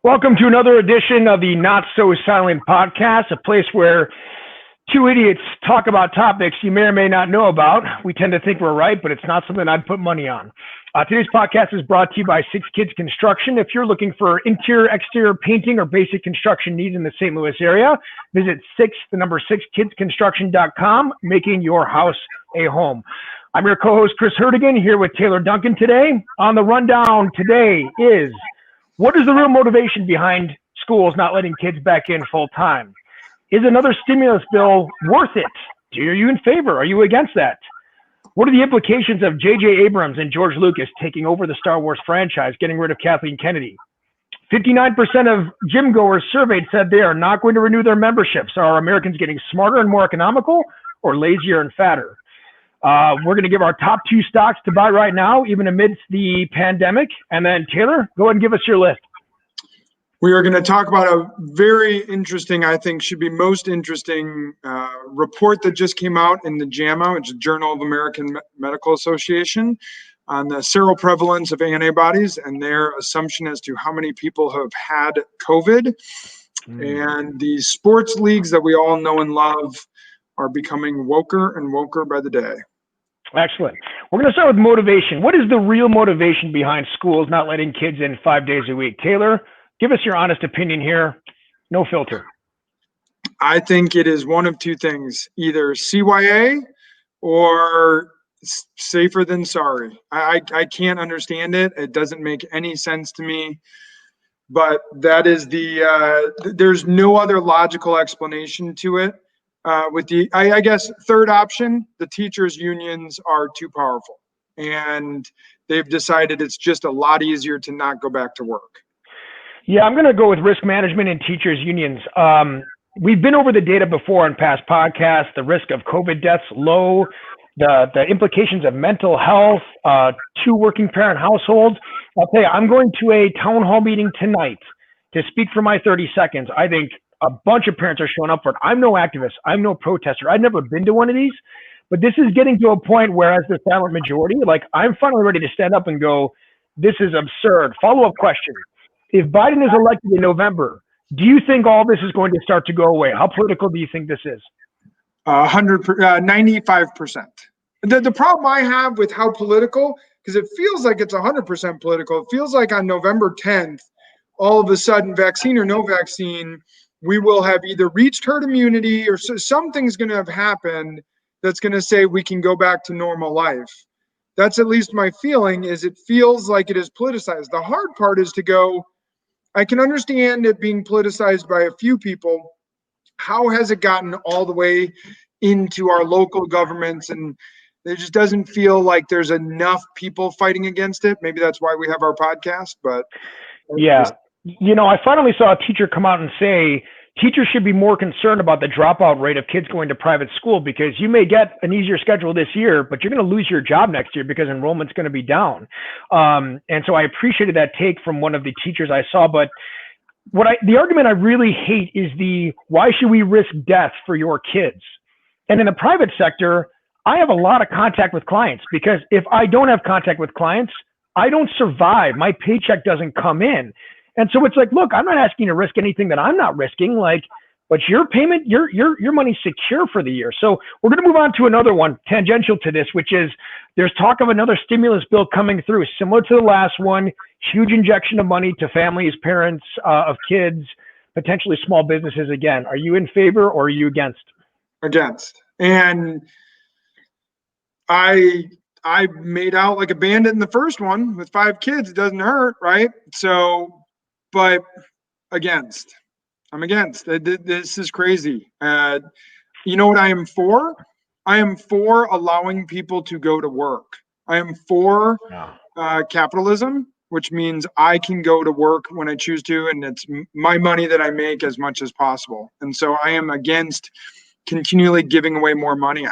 Welcome to another edition of the Not So Silent podcast, a place where two idiots talk about topics you may or may not know about. We tend to think we're right, but it's not something I'd put money on. Today's podcast is brought to you by Six Kids Construction. If you're looking for interior, exterior painting, or basic construction needs in the St. Louis area, visit 6kidsconstruction.com, making your house a home. I'm your co-host, Chris Herdigan, here with Taylor Duncan today. On the rundown today is, what is the real motivation behind schools not letting kids back in full time? Is another stimulus bill worth it? Are you in favor? Are you against that? What are the implications of J.J. Abrams and George Lucas taking over the Star Wars franchise, getting rid of Kathleen Kennedy? 59% of gym goers surveyed said they are not going to renew their memberships. Are Americans getting smarter and more economical, or lazier and fatter? We're going to give our top two stocks to buy right now, even amidst the pandemic. And then, Taylor, go ahead and give us your list. We are going to talk about a very interesting, I think should be most interesting report that just came out in the JAMA, which is Journal of American Medical Association, on the seroprevalence of antibodies and their assumption as to how many people have had COVID. And the sports leagues that we all know and love are becoming woker and woker by the day. Excellent. We're going to start with motivation. What is the real motivation behind schools not letting kids in 5 days a week? Taylor, give us your honest opinion here. No filter. I think it is one of two things, either CYA or safer than sorry. I can't understand it. It doesn't make any sense to me. But that is there's no other logical explanation to it. With the, I guess, third option, the teachers' unions are too powerful. And they've decided it's just a lot easier to not go back to work. Yeah, I'm going to go with risk management and teachers' unions. We've been over the data before in past podcasts, the risk of COVID deaths low, the implications of mental health, two working parent households. I'll tell you, I'm going to a town hall meeting tonight to speak for my 30 seconds. I think a bunch of parents are showing up for it. I'm no activist. I'm no protester. I've never been to one of these, but this is getting to a point where, as the silent majority, like, I'm finally ready to stand up and go, this is absurd. Follow-up question. If Biden is elected in November, do you think all this is going to start to go away? How political do you think this is? 95%. The problem I have with how political, because it feels like it's 100% political. It feels like on November 10th, all of a sudden, vaccine or no vaccine, we will have either reached herd immunity or something's going to have happened that's going to say we can go back to normal life. That's at least my feeling, is it feels like it is politicized. The hard part is to go, I can understand it being politicized by a few people. How has it gotten all the way into our local governments? And it just doesn't feel like there's enough people fighting against it. Maybe that's why we have our podcast, but yeah. You know, I finally saw a teacher come out and say teachers should be more concerned about the dropout rate of kids going to private school, because you may get an easier schedule this year, but you're going to lose your job next year because enrollment's going to be down. And so I appreciated that take from one of the teachers I saw. But the argument I really hate is why should we risk death for your kids? And in the private sector, I have a lot of contact with clients, because if I don't have contact with clients, I don't survive. My paycheck doesn't come in. And so it's like, look, I'm not asking you to risk anything that I'm not risking, but your payment, your money's secure for the year. So we're going to move on to another one tangential to this, which is there's talk of another stimulus bill coming through, similar to the last one, huge injection of money to families, parents of kids, potentially small businesses again. Are you in favor or are you against? Against. And I made out like a bandit in the first one with 5 kids. It doesn't hurt, right? So, but against. I'm against. This is crazy. You know what I am for? I am for allowing people to go to work. I am for capitalism, which means I can go to work when I choose to, and it's my money that I make as much as possible. And so I am against continually giving away more money.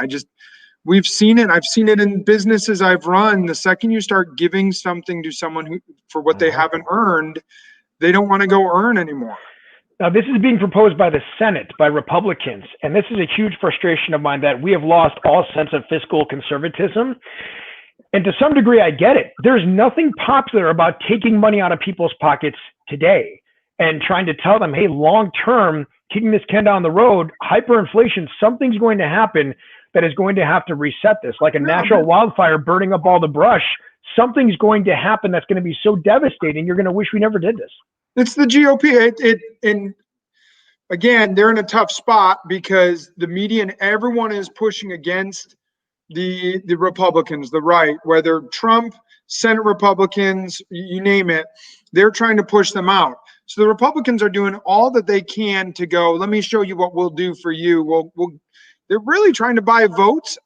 We've seen it. I've seen it in businesses I've run. The second you start giving something to someone for what they haven't earned, they don't want to go earn anymore. Now, this is being proposed by the Senate, by Republicans, and this is a huge frustration of mine, that we have lost all sense of fiscal conservatism. And to some degree, I get it. There's nothing popular about taking money out of people's pockets today. and trying to tell them, hey, long term, kicking this can down the road, hyperinflation, something's going to happen that is going to have to reset this, like a natural wildfire burning up all the brush. Something's going to happen that's going to be so devastating. You're going to wish we never did this. It's the GOP. And again, they're in a tough spot because the media and everyone is pushing against the Republicans, the right, whether Trump, Senate Republicans, you name it, they're trying to push them out. So the Republicans are doing all that they can to go, let me show you what we'll do for you. They're really trying to buy votes.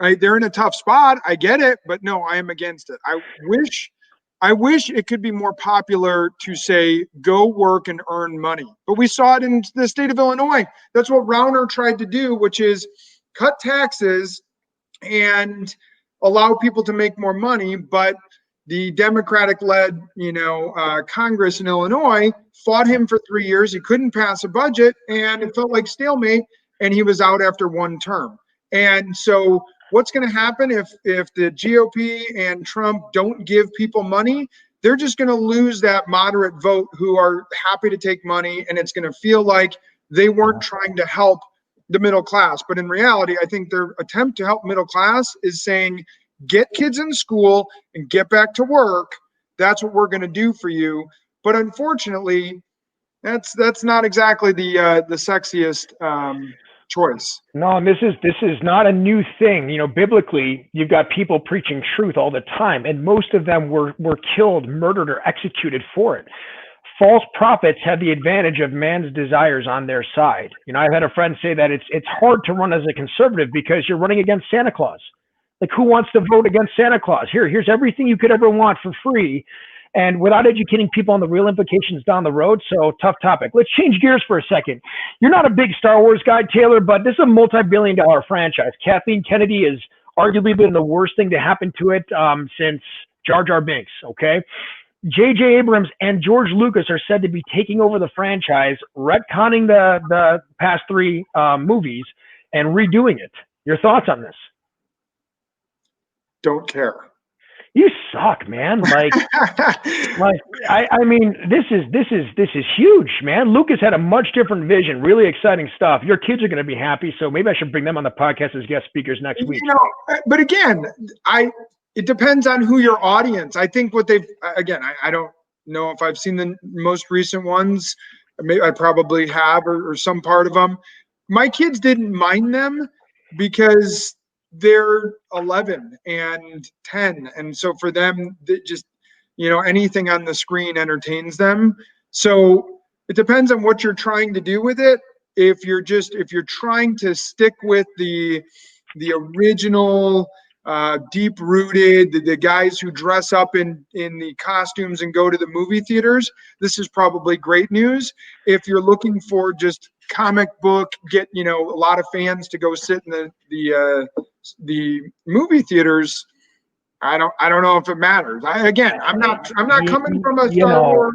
They're in a tough spot. I get it, but no, I am against it. I wish it could be more popular to say, go work and earn money. But we saw it in the state of Illinois. That's what Rauner tried to do, which is cut taxes and allow people to make more money. But the Democratic-led, Congress in Illinois fought him for 3 years. He couldn't pass a budget, and it felt like stalemate, and he was out after one term. And so what's going to happen if the GOP and Trump don't give people money? They're just going to lose that moderate vote who are happy to take money, and it's going to feel like they weren't trying to help the middle class. But in reality, I think their attempt to help middle class is saying, get kids in school and get back to work. That's what we're going to do for you. But unfortunately, that's not exactly the sexiest choice. No, this is not a new thing. Biblically, you've got people preaching truth all the time, and most of them were killed, murdered, or executed for it. False prophets had the advantage of man's desires on their side. I've had a friend say that it's hard to run as a conservative because you're running against Santa Claus. Like, who wants to vote against Santa Claus? Here's everything you could ever want for free, and without educating people on the real implications down the road. So, tough topic. Let's change gears for a second. You're not a big Star Wars guy, Taylor, but this is a multi-billion-dollar franchise. Kathleen Kennedy has arguably been the worst thing to happen to it since Jar Jar Binks, okay? J.J. Abrams and George Lucas are said to be taking over the franchise, retconning the past three movies, and redoing it. Your thoughts on this? Don't care. You suck, man. I mean, this is huge, man. Lucas had a much different vision, really exciting stuff. Your kids are going to be happy, so maybe I should bring them on the podcast as guest speakers next week. But again, it depends on who your audience. I think I don't know if I've seen the most recent ones. Maybe I probably have, or some part of them. My kids didn't mind them because they're 11 and 10, and so for them, just anything on the screen entertains them. So it depends on what you're trying to do with it. If you're trying to stick with the original, deep rooted, the guys who dress up in the costumes and go to the movie theaters, this is probably great news. If you're looking for just comic book, get a lot of fans to go sit in the movie theaters, I don't know if it matters. I'm not coming from a Star Wars.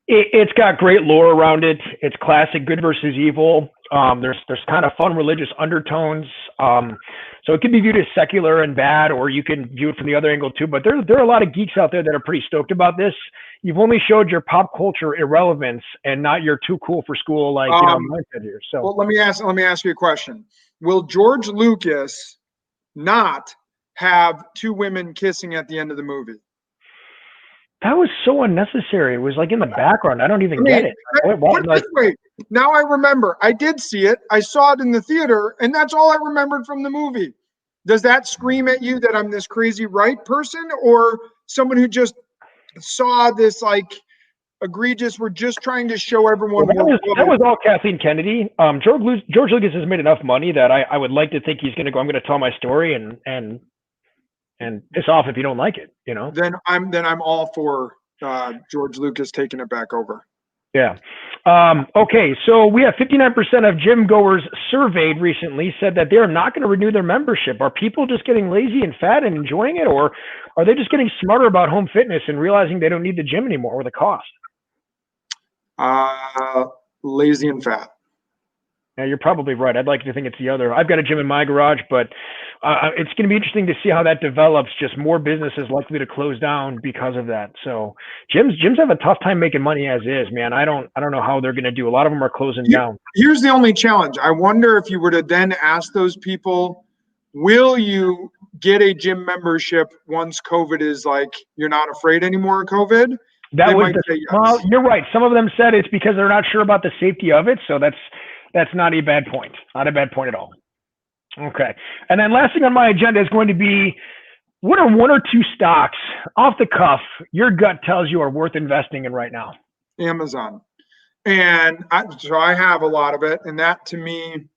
It's got great lore around it. It's classic good versus evil. There's kind of fun religious undertones. So it can be viewed as secular and bad, or you can view it from the other angle too. But there are a lot of geeks out there that are pretty stoked about this. You've only showed your pop culture irrelevance and not your too cool for school mindset here. So well, let me ask you a question. Will George Lucas not have two women kissing at the end of the movie? That was so unnecessary. It was like in the background. I don't even get it. Wait, now I remember. I did see it. I saw it in the theater, and that's all I remembered from the movie. Does that scream at you that I'm this crazy right person, or someone who just saw this egregious? We're just trying to show everyone. Well, that was all Kathleen Kennedy. George Lucas has made enough money that I would like to think he's going to go. I'm going to tell my story and piss off if you don't like it, Then I'm all for George Lucas taking it back over. Yeah. Okay. So we have 59% of gym goers surveyed recently said that they're not going to renew their membership. Are people just getting lazy and fat and enjoying it, or are they just getting smarter about home fitness and realizing they don't need the gym anymore or the cost? Lazy and fat. Yeah, you're probably right. I'd like to think it's the other. I've got a gym in my garage, but it's going to be interesting to see how that develops. Just more businesses likely to close down because of that. So gyms have a tough time making money as is, man. I don't know how they're going to do. A lot of them are closing down. Here's the only challenge. I wonder if you were to then ask those people, will you get a gym membership once COVID is like, you're not afraid anymore of COVID? That They was might the, say yes. well, you're right. Some of them said it's because they're not sure about the safety of it. So that's not a bad point. Not a bad point at all. Okay. And then last thing on my agenda is going to be, what are one or two stocks off the cuff your gut tells you are worth investing in right now? Amazon. And so I have a lot of it. And that to me,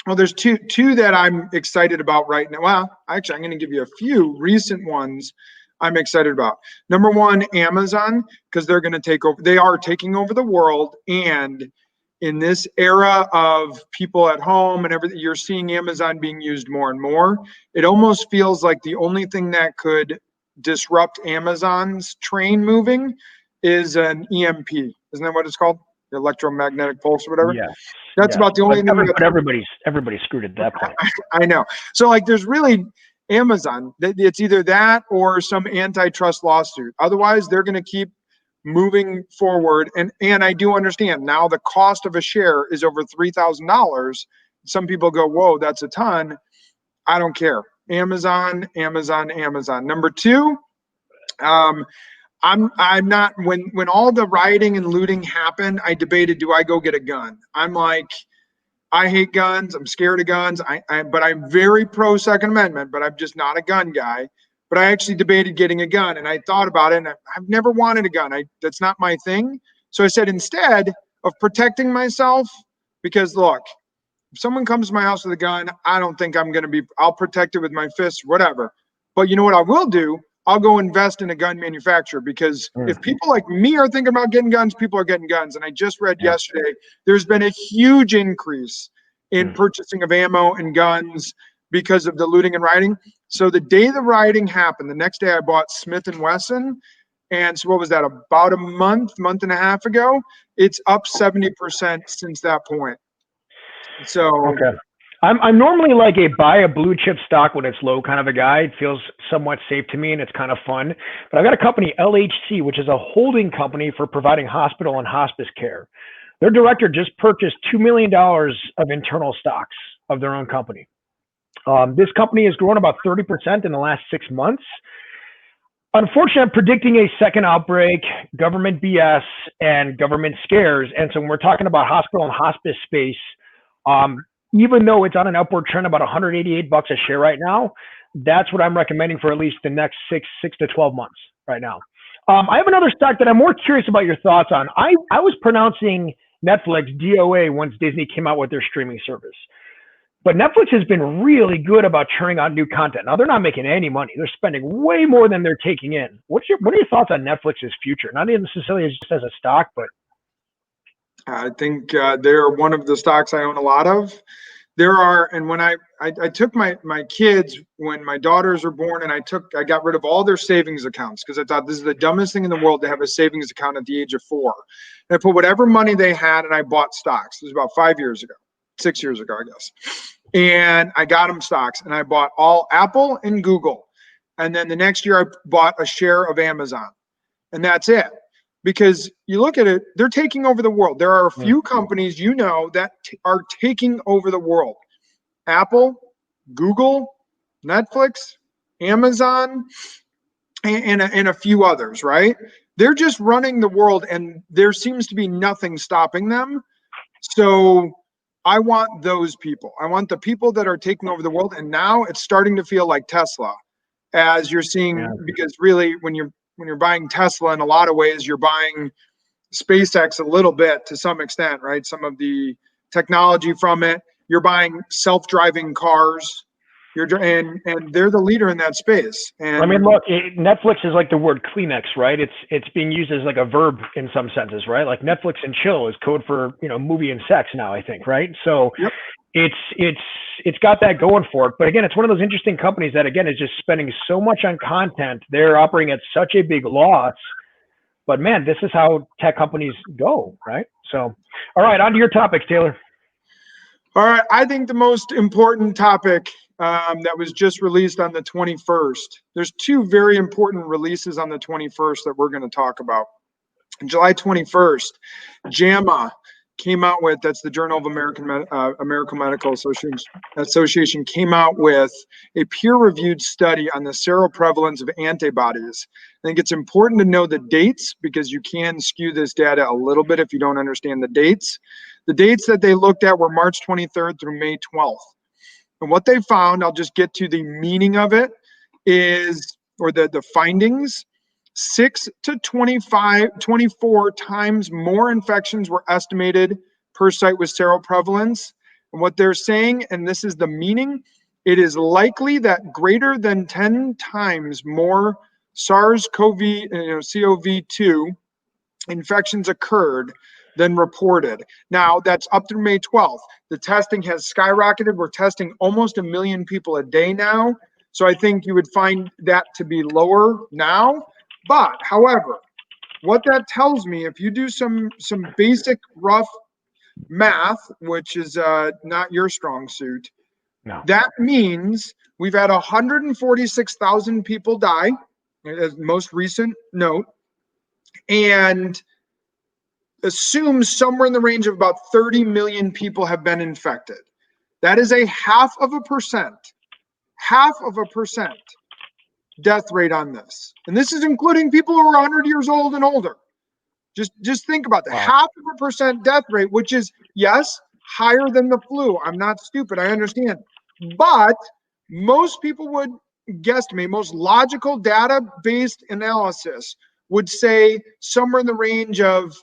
well, there's two that I'm excited about right now. Well, actually, I'm going to give you a few recent ones I'm excited about. Number one, Amazon, because they're going to take over. They are taking over the world. And in this era of people at home and everything, you're seeing Amazon being used more and more. It almost feels like the only thing that could disrupt Amazon's train moving is an EMP. Isn't that what it's called? The electromagnetic pulse or whatever. Yes. That's about the only thing. But everybody's screwed at that point. I know. So like, there's really Amazon. It's either that or some antitrust lawsuit. Otherwise, they're going to keep moving forward. And I do understand now the cost of a share is over $3,000. Some people go, whoa, that's a ton. I don't care. Amazon. Number two, I'm not, when all the rioting and looting happened, I debated, do I go get a gun? I'm like, I hate guns. I'm scared of guns. But I'm very pro Second Amendment, but I'm just not a gun guy. But I actually debated getting a gun, and I thought about it, and I've never wanted a gun. That's not my thing. So I said, instead of protecting myself, because look, if someone comes to my house with a gun, I don't think I'll protect it with my fists, whatever. But you know what I will do? I'll go invest in a gun manufacturer, because if people like me are thinking about getting guns, people are getting guns. And I just read yesterday, there's been a huge increase in purchasing of ammo and guns because of the looting and rioting. So the day the rioting happened, the next day I bought Smith & Wesson. And so what was that, about a month and a half ago? It's up 70% since that point. So okay. I'm normally like a buy a blue chip stock when it's low kind of a guy. It feels somewhat safe to me and it's kind of fun. But I've got a company, LHC, which is a holding company for providing hospital and hospice care. Their director just purchased $2 million of internal stocks of their own company. This company has grown about 30% in the last 6 months. Unfortunately, I'm predicting a second outbreak, government BS, and government scares. And so when we're talking about hospital and hospice space, even though it's on an upward trend, about $188 a share right now, that's what I'm recommending for at least the next six to 12 months right now. I have another stock that I'm more curious about your thoughts on. I was pronouncing Netflix DOA once Disney came out with their streaming service. But Netflix has been really good about churning out new content. Now, they're not making any money. They're spending way more than they're taking in. What are your thoughts on Netflix's future? Not necessarily just as a stock, but I think they're one of the stocks I own a lot of. There are, and when I took my kids when my daughters were born, and I got rid of all their savings accounts, because I thought this is the dumbest thing in the world to have a savings account at the age of 4. And I put whatever money they had, and I bought stocks. It was about 6 years ago, I guess. And I got them stocks, and I bought all Apple and Google. And then the next year I bought a share of Amazon, and that's it. Because you look at it, they're taking over the world. There are a few companies, that are taking over the world. Apple, Google, Netflix, Amazon, and a few others, right? They're just running the world, and there seems to be nothing stopping them. So I want those people. I want the people that are taking over the world. And now it's starting to feel like Tesla, as you're seeing, because really when you're buying Tesla, in a lot of ways, you're buying SpaceX a little bit to some extent, right? Some of the technology from it. You're buying self-driving cars. And they're the leader in that space. And I mean, look, Netflix is like the word Kleenex, right? It's being used as like a verb in some senses, right? Like Netflix and chill is code for movie and sex now, I think, right? So it's got that going for it. But again, it's one of those interesting companies that again is just spending so much on content. They're operating at such a big loss. But man, this is how tech companies go, right? So, all right, on to your topics, Taylor. All right. I think the most important topic that was just released on the 21st. There's two very important releases on the 21st that we're going to talk about. July 21st, JAMA came out with, that's the Journal of American Medical Association, came out with a peer-reviewed study on the seroprevalence of antibodies. I think it's important to know the dates because you can skew this data a little bit if you don't understand the dates. The dates that they looked at were March 23rd through May 12th. And what they found, I'll just get to the meaning of it, or the findings, 6 to 24 times more infections were estimated per site with seroprevalence. And what they're saying, and this is the meaning, it is likely that greater than 10 times more SARS-CoV-2 infections occurred than reported. Now, that's up through May 12th. The testing has skyrocketed. We're testing almost 1 million people a day now. So I think you would find that to be lower now. But, however, what that tells me, if you do some basic rough math, which is not your strong suit, No. that means we've had 146,000 people die, as most recent note, and assume somewhere in the range of about 30 million people have been infected. That is a 0.5% death rate on this. And this is including people who are 100 years old and older. Just think about that. Wow. 0.5% death rate, which is, yes, higher than the flu. I'm not stupid. I understand. But most people would guesstimate, most logical data-based analysis would say somewhere in the range of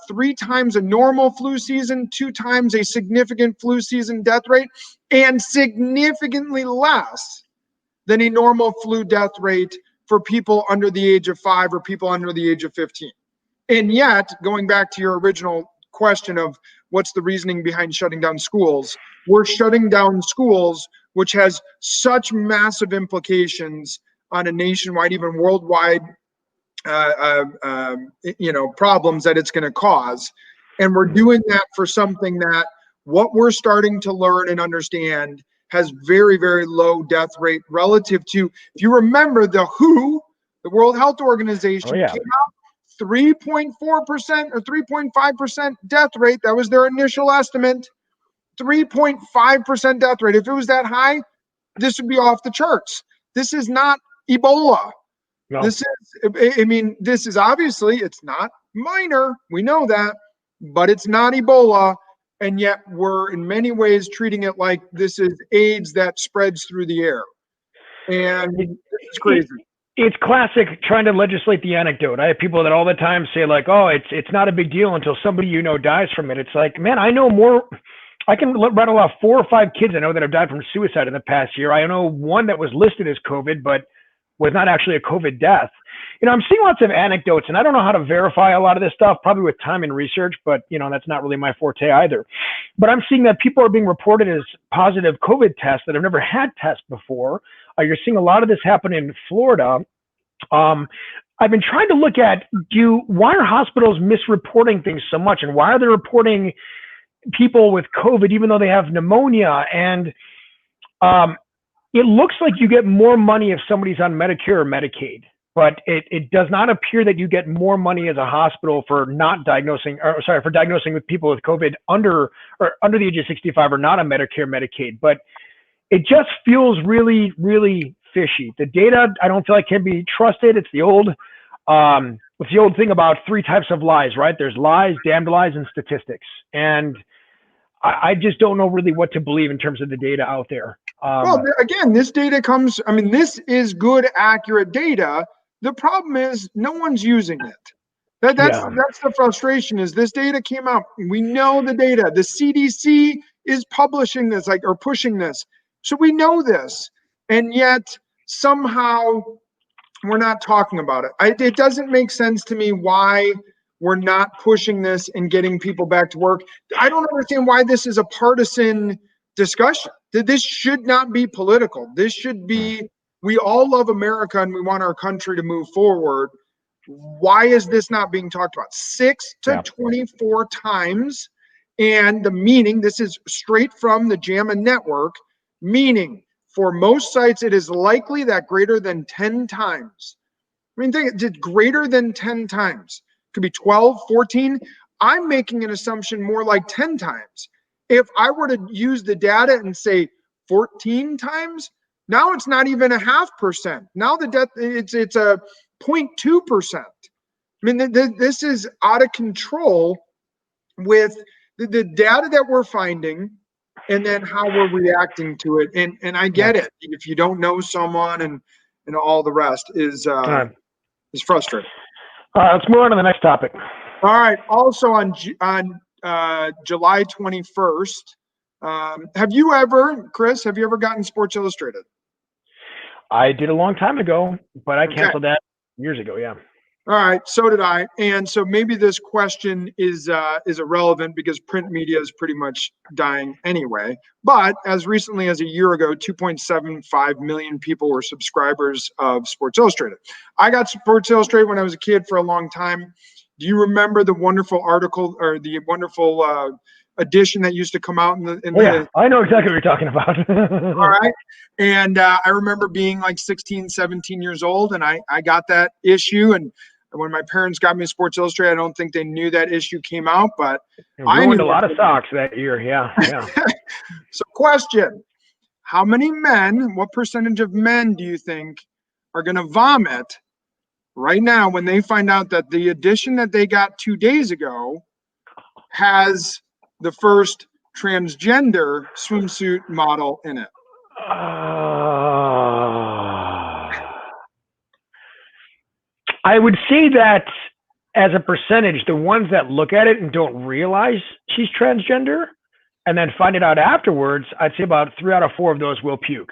3 times a normal flu season, 2 times a significant flu season death rate, and significantly less than a normal flu death rate for people under the age of 5 or people under the age of 15. And yet, going back to your original question of what's the reasoning behind shutting down schools, we're shutting down schools, which has such massive implications on a nationwide, even worldwide, problems that it's going to cause. And we're doing that for something that what we're starting to learn and understand has very, very low death rate relative to, if you remember the WHO, the World Health Organization, came out 3.4% or 3.5% death rate. That was their initial estimate. 3.5% death rate. If it was that high, this would be off the charts. This is not Ebola. No. This is obviously, it's not minor. We know that, but it's not Ebola. And yet we're in many ways treating it like this is AIDS that spreads through the air. And it's crazy. It's classic trying to legislate the anecdote. I have people that all the time say like, oh, it's not a big deal until somebody dies from it. It's like, man, I know more. I can rattle off 4 or 5 kids I know that have died from suicide in the past year. I know one that was listed as COVID, but was not actually a COVID death. I'm seeing lots of anecdotes, and I don't know how to verify a lot of this stuff, probably with time and research, but, that's not really my forte either. But I'm seeing that people are being reported as positive COVID tests that have never had tests before. You're seeing a lot of this happen in Florida. I've been trying to look at, why are hospitals misreporting things so much, and why are they reporting people with COVID even though they have pneumonia? And it looks like you get more money if somebody's on Medicare or Medicaid, but it does not appear that you get more money as a hospital for for diagnosing with people with COVID under the age of 65 or not on Medicare, Medicaid. But it just feels really, really fishy. The data, I don't feel like can be trusted. It's the old thing about 3 types of lies, right? There's lies, damned lies, and statistics. And I just don't know really what to believe in terms of the data out there. Well, again, this data this is good, accurate data. The problem is no one's using it. That's the frustration, is this data came out. We know the data. The CDC is publishing this, or pushing this. So we know this. And yet somehow we're not talking about it. It doesn't make sense to me why we're not pushing this and getting people back to work. I don't understand why this is a partisan discussion. This should not be political. This should be, we all love America and we want our country to move forward. Why is this not being talked about? 6 to 24 times And the meaning, this is straight from the JAMA network, meaning for most sites, it is likely that greater than 10 times. I mean, think it's greater than 10 times. It could be 12, 14. I'm making an assumption more like 10 times. If I were to use the data and say 14 times, now it's not even a 0.5%. Now the death, it's a 0.2%. I mean, this is out of control with the data that we're finding and then how we're reacting to it. And I get it. If you don't know someone and all the rest is frustrating. All right, let's move on to the next topic. All right. Also on July 21st, Chris, have you ever gotten Sports Illustrated? I did a long time ago, but I canceled that years ago. Yeah. All right, so did I. And so maybe this question is irrelevant because print media is pretty much dying anyway. But as recently as a year ago, 2.75 million people were subscribers of Sports Illustrated. I got Sports Illustrated when I was a kid for a long time. Do you remember the wonderful article or the wonderful edition that used to come out I know exactly what you're talking about. All right. And I remember being like 16, 17 years old, and I got that issue. And when my parents got me Sports Illustrated, I don't think they knew that issue came out, but I ruined a lot of socks that year. Yeah. So question, how many men, what percentage of men do you think are going to vomit right now when they find out that the edition that they got 2 days ago has the first transgender swimsuit model in it? I would say that as a percentage, the ones that look at it and don't realize she's transgender and then find it out afterwards, I'd say about 3 out of 4 of those will puke.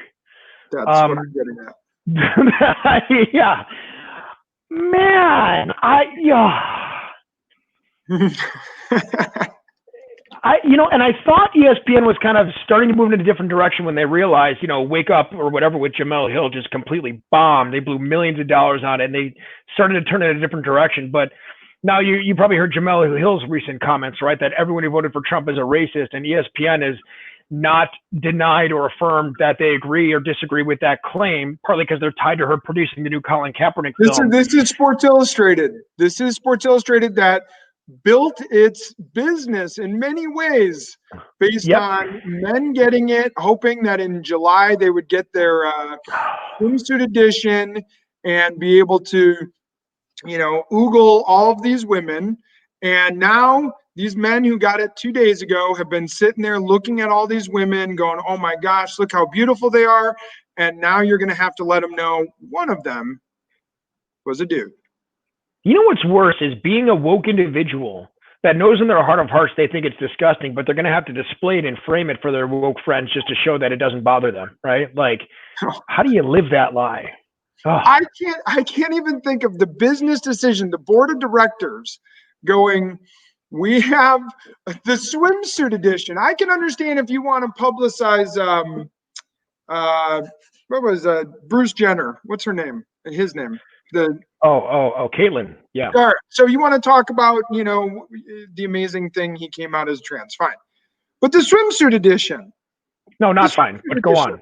That's what I'm getting at. Yeah. Man, and I thought ESPN was kind of starting to move in a different direction when they realized, Wake Up or whatever with Jemele Hill just completely bombed. They blew millions of dollars on it, and they started to turn it in a different direction. But now you probably heard Jemele Hill's recent comments, right? That everyone who voted for Trump is a racist, and ESPN is not denied or affirmed that they agree or disagree with that claim, partly because they're tied to her producing the new Colin Kaepernick film. This is Sports Illustrated. This is Sports Illustrated that built its business in many ways based on men getting it, hoping that in July they would get their swimsuit edition and be able to, oogle all of these women. And now these men who got it 2 days ago have been sitting there looking at all these women going, oh my gosh, look how beautiful they are. And now you're going to have to let them know one of them was a dude. You know what's worse is being a woke individual that knows in their heart of hearts they think it's disgusting, but they're going to have to display it and frame it for their woke friends just to show that it doesn't bother them, right? Like, how do you live that lie? I can't even think of the business decision, the board of directors going, we have the swimsuit edition. I can understand if you want to publicize, what was Bruce Jenner? What's her name? His name? Caitlyn. Yeah. All right. So you want to talk about, the amazing thing he came out as trans. Fine. But the swimsuit edition. No, not fine. But go on.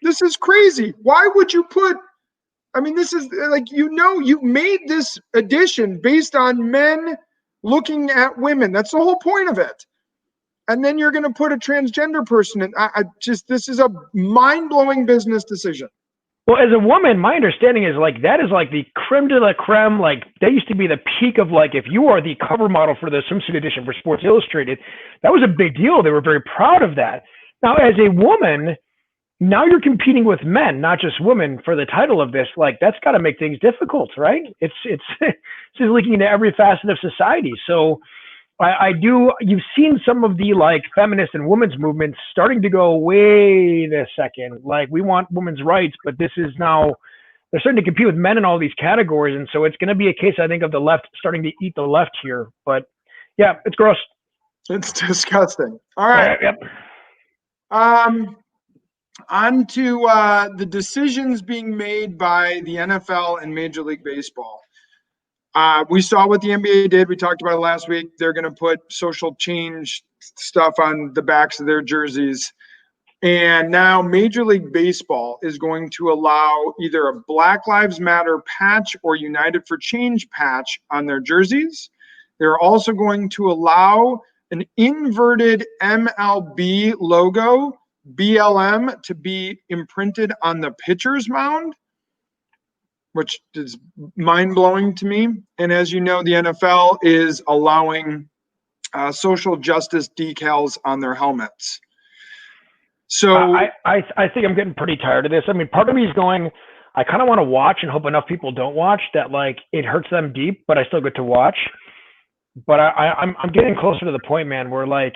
This is crazy. Why would you put, this is like, you made this edition based on men looking at women. That's the whole point of it. And then you're going to put a transgender person in. This is a mind-blowing business decision. Well, as a woman, my understanding is that is the creme de la creme. That used to be the peak of if you are the cover model for the swimsuit edition for Sports Illustrated, that was a big deal. They were very proud of that. Now, as a woman, now you're competing with men, not just women, for the title of this. That's got to make things difficult, right? It's leaking into every facet of society. So you've seen some of the feminist and women's movements starting to go, wait a second, we want women's rights, but this is now, they're starting to compete with men in all these categories. And so it's going to be a case, I think, of the left starting to eat the left here. But yeah, it's gross. It's disgusting. All right. Yep. On to the decisions being made by the NFL and Major League Baseball. We saw what the NBA did. We talked about it last week. They're going to put social change stuff on the backs of their jerseys. And now Major League Baseball is going to allow either a Black Lives Matter patch or United for Change patch on their jerseys. They're also going to allow an inverted MLB logo, BLM, to be imprinted on the pitcher's mound, which is mind-blowing to me. And as you know, the NFL is allowing social justice decals on their helmets. So I think I'm getting pretty tired of this. I mean, part of me is going, I kind of want to watch and hope enough people don't watch that, like, it hurts them deep, but I still get to watch. But I'm getting closer to the point, man, where, like,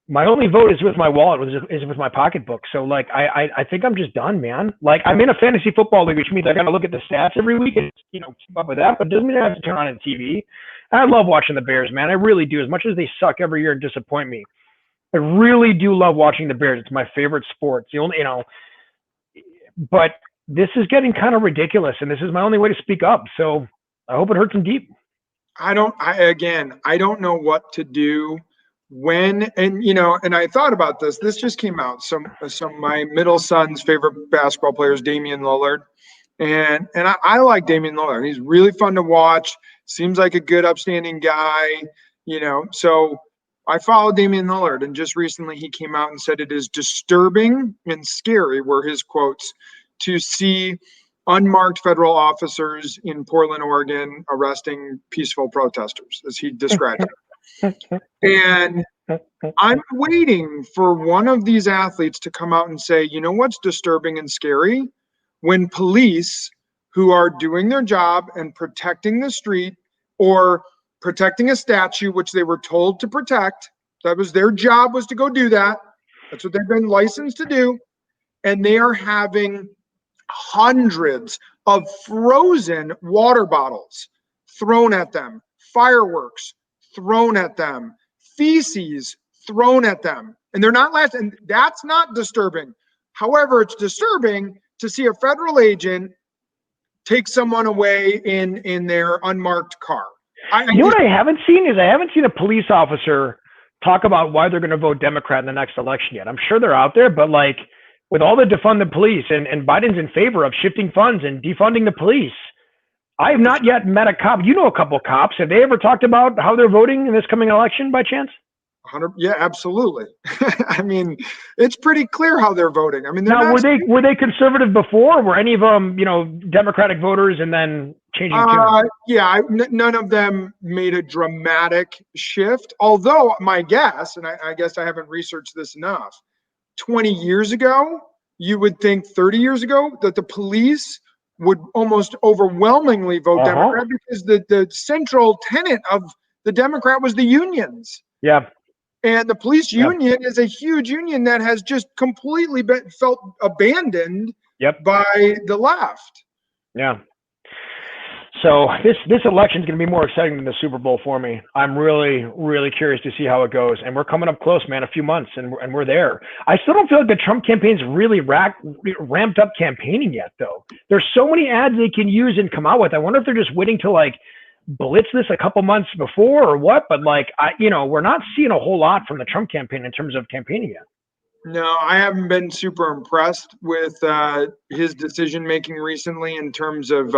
my only vote is with my wallet, is with my pocketbook. So, like, I think I'm just done, man. Like, I'm in a fantasy football league, which means I got to look at the stats every week and, keep up with that. But it doesn't mean I have to turn on the TV. And I love watching the Bears, man. I really do. As much as they suck every year and disappoint me, I really do love watching the Bears. It's my favorite sport. It's the only, but this is getting kind of ridiculous, and this is my only way to speak up. So I hope it hurts them deep. I don't know what to do when, and I thought about this. This just came out. Some my middle son's favorite basketball player is Damian Lillard. And I like Damian Lillard. He's really fun to watch. Seems like a good, upstanding guy, so I follow Damian Lillard, and just recently he came out and said it is disturbing and scary, were his quotes, to see unmarked federal officers in Portland, Oregon, arresting peaceful protesters, as he described it. And I'm waiting for one of these athletes to come out and say, you know what's disturbing and scary? When police who are doing their job and protecting the street or protecting a statue, which they were told to protect. That was their job, was to go do that. That's what they've been licensed to do. And they are having hundreds of frozen water bottles thrown at them, fireworks thrown at them, feces thrown at them. And they're not last. And that's not disturbing. However, it's disturbing to see a federal agent take someone away in their unmarked car. What I haven't seen is a police officer talk about why they're going to vote Democrat in the next election yet. I'm sure they're out there, but, like, with all the defund the police and Biden's in favor of shifting funds and defunding the police, I have not yet met a cop. You know a couple of cops. Have they ever talked about how they're voting in this coming election by chance? Yeah, absolutely. I mean, it's pretty clear how they're voting. I mean, now, were they conservative before? Were any of them, Democratic voters and then changing? Yeah, none of them made a dramatic shift. Although my guess, and I guess I haven't researched this enough, 20 years ago, you would think 30 years ago that the police would almost overwhelmingly vote Democrat, because the central tenet of the Democrat was the unions. Yeah. And the police union is a huge union that has just completely felt abandoned by the left. Yeah. So this election is going to be more exciting than the Super Bowl for me. I'm really, really curious to see how it goes. And we're coming up close, man, a few months, and we're there. I still don't feel like the Trump campaign's really ramped up campaigning yet, though. There's so many ads they can use and come out with. I wonder if they're just waiting to, like, blitz this a couple months before or what, but, like, we're not seeing a whole lot from the Trump campaign in terms of campaigning yet. No, I haven't been super impressed with his decision making recently in terms of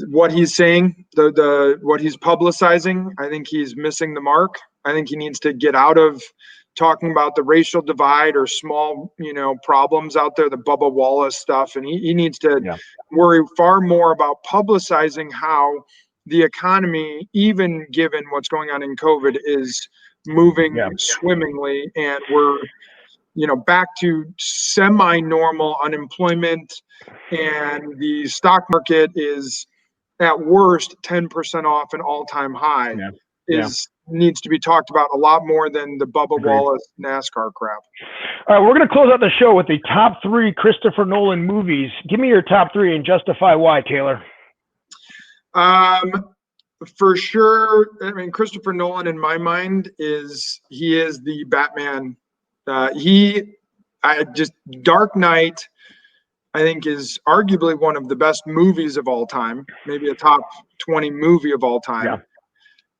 what he's saying, what he's publicizing. I think he's missing the mark. I think he needs to get out of talking about the racial divide or small, problems out there, the Bubba Wallace stuff. And he needs to worry far more about publicizing how the economy, even given what's going on in COVID, is moving swimmingly. And we're, back to semi-normal unemployment, and the stock market is at worst 10% off an all-time high. Needs to be talked about a lot more than the Bubba Wallace NASCAR crap. All right, we're going to close out the show with the top 3 Christopher Nolan movies. Give me your top 3 and justify why, Taylor. For sure, I mean, Christopher Nolan, in my mind, is the Batman. Dark Knight. I think is arguably one of the best movies of all time, maybe a top 20 movie of all time. Yeah.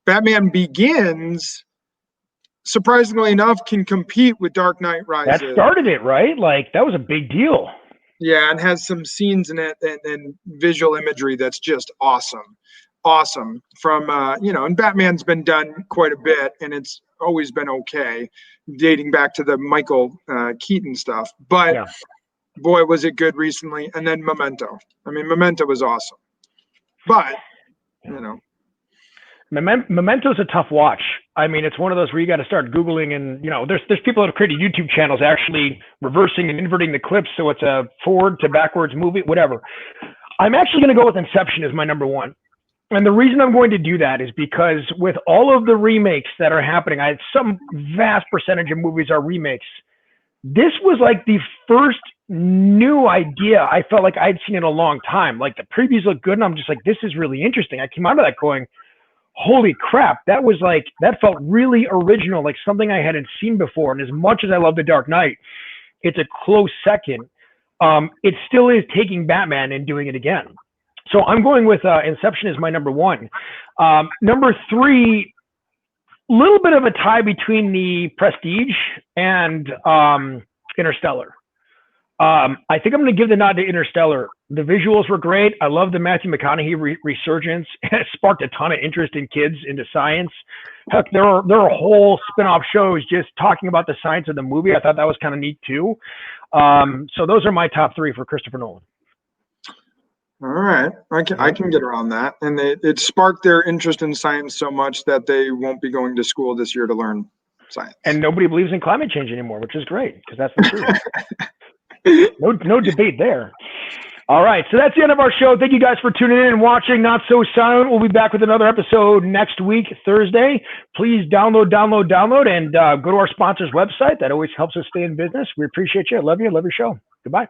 Batman Begins, surprisingly enough, can compete with Dark Knight Rises. That started it, right? Like, that was a big deal. Yeah, and has some scenes in it and visual imagery that's just awesome. Awesome. From, and Batman's been done quite a bit, and it's always been okay, dating back to the Michael Keaton stuff. But Yeah. boy, was it good recently. And then Memento. I mean, Memento was awesome. But, Memento's a tough watch. I mean, it's one of those where you got to start Googling, and there's people that have created YouTube channels actually reversing and inverting the clips, so it's a forward to backwards movie, whatever. I'm actually going to go with Inception as my number one. And the reason I'm going to do that is because with all of the remakes that are happening, some vast percentage of movies are remakes. This was like the first new idea I felt like I'd seen in a long time. Like, the previews look good, and I'm just like, this is really interesting. I came out of that going, holy crap, that felt really original, like something I hadn't seen before. And as much as I love The Dark Knight, it's a close second. It still is taking Batman and doing it again. So I'm going with Inception as my number one. Number three, little bit of a tie between The Prestige and Interstellar. I think I'm going to give the nod to Interstellar. The visuals were great. I love the Matthew McConaughey resurgence. It sparked a ton of interest in kids into science. Heck, there are whole spin-off shows just talking about the science of the movie. I thought that was kind of neat too. So those are my top three for Christopher Nolan. All right. I can get around that. And it sparked their interest in science so much that they won't be going to school this year to learn science. And nobody believes in climate change anymore, which is great, because that's the truth. No debate there. All right. So that's the end of our show. Thank you guys for tuning in and watching Not So Silent. We'll be back with another episode next week, Thursday. Please download, and go to our sponsor's website. That always helps us stay in business. We appreciate you. I love you. I love your show. Goodbye.